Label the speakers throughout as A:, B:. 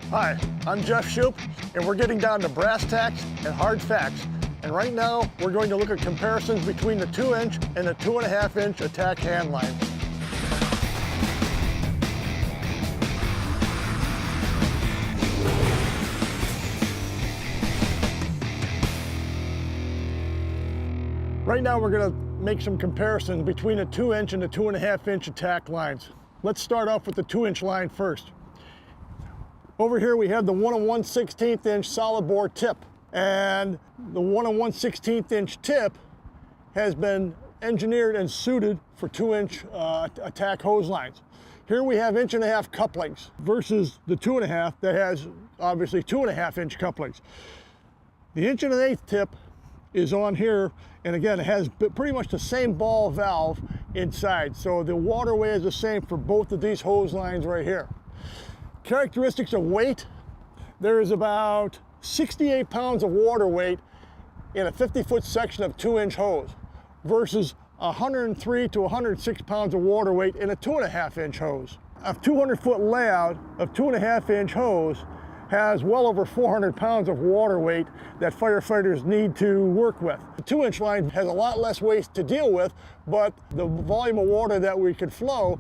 A: Hi, I'm Jeff Shoup, and we're getting down to brass tacks and hard facts. And right now, we're going to look at comparisons between the 2-inch and the 2.5-inch attack hand line. Right now, we're going to make some comparisons between the 2-inch and the 2.5-inch attack lines. Let's start off with the 2-inch line first. Over here we have the 1 1/16 inch solid bore tip, and the 1 1/16 inch tip has been engineered and suited for 2-inch attack hose lines. Here we have 1.5-inch couplings versus the 2.5 that has obviously 2.5-inch couplings. The 1.1/8 tip is on here, and again, it has pretty much the same ball valve inside, so the waterway is the same for both of these hose lines right here. Characteristics of weight: there is about 68 pounds of water weight in a 50-foot section of 2-inch hose versus 103 to 106 pounds of water weight in a 2.5-inch hose. A 200-foot layout of 2.5-inch hose has well over 400 pounds of water weight that firefighters need to work with. The 2-inch line has a lot less waste to deal with, but the volume of water that we could flow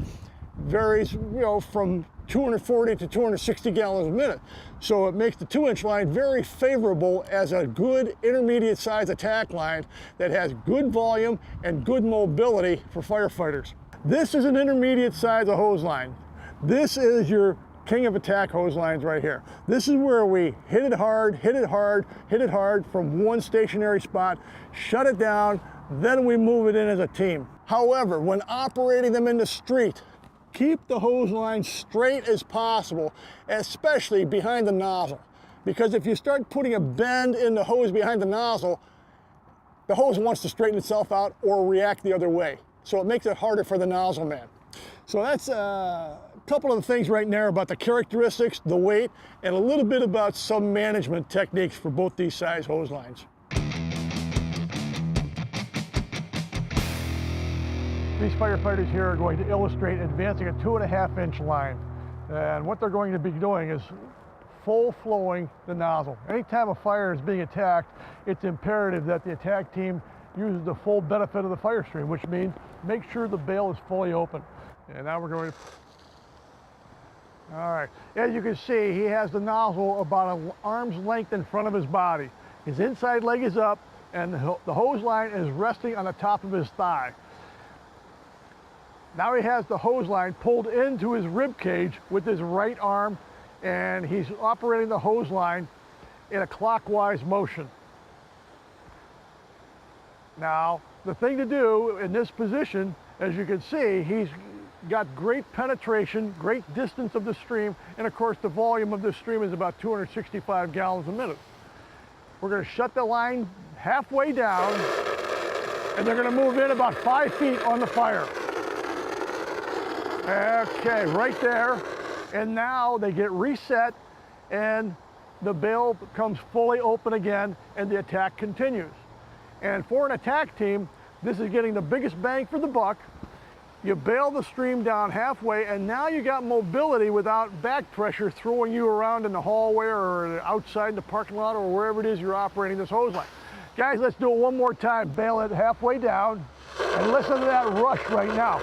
A: varies, from 240 to 260 gallons a minute. So it makes the 2-inch line very favorable as a good intermediate size attack line that has good volume and good mobility for firefighters. This is an intermediate size of hose line. This is your king of attack hose lines right here. This is where we hit it hard, hit it hard, hit it hard from one stationary spot, shut it down, then we move it in as a team. However, when operating them in the street, keep the hose line straight as possible, especially behind the nozzle. Because if you start putting a bend in the hose behind the hose wants to straighten itself out or react the other way. So it makes it harder for the nozzle man. So that's a couple of the things right now about the characteristics, the weight, and a little bit about some management techniques for both these size hose lines. These firefighters here are going to illustrate advancing a 2.5-inch line. And what they're going to be doing is full flowing the nozzle. Anytime a fire is being attacked, it's imperative that the attack team uses the full benefit of the fire stream, which means make sure the bail is fully open. And now we're going to, all right. As you can see, he has the nozzle about an arm's length in front of his body. His inside leg is up, and the hose line is resting on the top of his thigh. Now he has the hose line pulled into his rib cage with his right arm, and he's operating the hose line in a clockwise motion. Now, the thing to do in this position, as you can see, he's got great penetration, great distance of the stream, and of course the volume of this stream is about 265 gallons a minute. We're going to shut the line halfway down, and they're going to move in about 5 feet on the fire. Okay, right there. And now they get reset and the bail becomes fully open again and the attack continues. And for an attack team, this is getting the biggest bang for the buck. You bail the stream down halfway, and now you got mobility without back pressure throwing you around in the hallway or outside in the parking lot or wherever it is you're operating this hose line. Guys, let's do it one more time. Bail it halfway down and listen to that rush right now.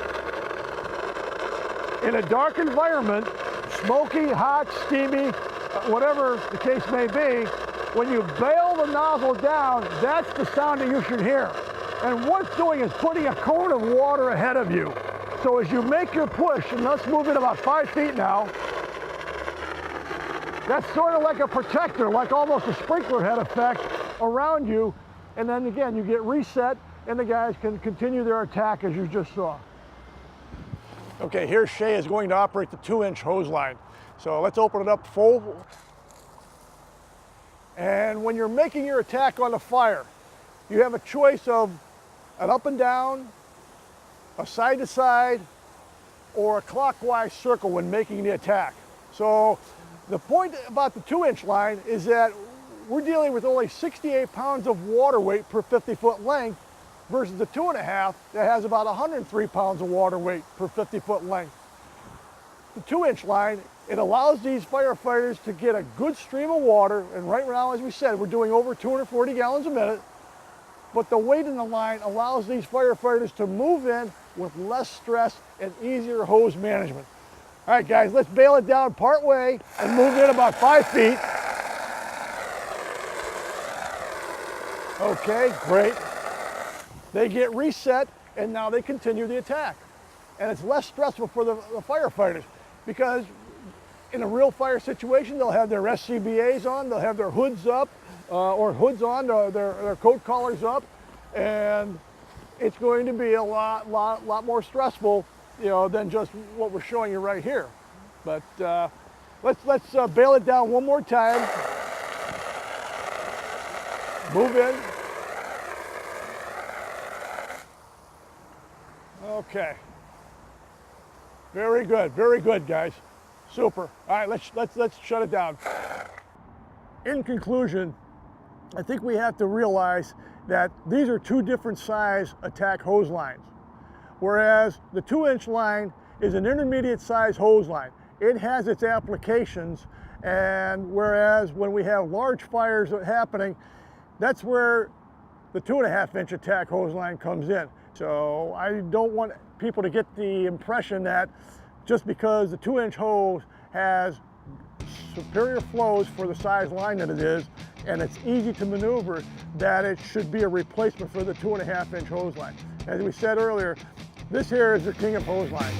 A: In a dark environment, smoky, hot, steamy, whatever the case may be, when you bail the nozzle down, that's the sound that you should hear. And what it's doing is putting a cone of water ahead of you. So as you make your push, and let's move it about 5 feet now, that's sort of like a protector, like almost a sprinkler head effect around you. And then again, you get reset, and the guys can continue their attack as you just saw. Okay, here Shay is going to operate the 2-inch hose line. So let's open it up full. And when you're making your attack on the fire, you have a choice of an up and down, a side to side, or a clockwise circle when making the attack. So the point about the 2-inch line is that we're dealing with only 68 pounds of water weight per 50-foot length versus the 2.5 that has about 103 pounds of water weight per 50-foot length. The 2-inch line It allows these firefighters to get a good stream of water, and right now, as we said, we're doing over 240 gallons a minute, but the weight in the line allows these firefighters to move in with less stress and easier hose management. All right, guys, let's bail it down part way and move in about 5 feet. Okay, great. They get reset, and now they continue the attack. And it's less stressful for the firefighters, because in a real fire situation, they'll have their SCBAs on, they'll have their hoods up, or hoods on, their coat collars up, and it's going to be a lot more stressful, you know, than just what we're showing you right here. But let's bail it down one more time. Move in. Okay. Very good, guys. Super. All right, let's shut it down. In conclusion, I think we have to realize that these are two different size attack hose lines. Whereas the 2-inch line is an intermediate size hose line. It has its applications, and whereas when we have large fires happening, that's where the 2.5-inch attack hose line comes in. So I don't want people to get the impression that just because the 2-inch hose has superior flows for the size line that it is, and it's easy to maneuver, that it should be a replacement for the 2.5-inch hose line. As we said earlier, this here is the king of hose lines.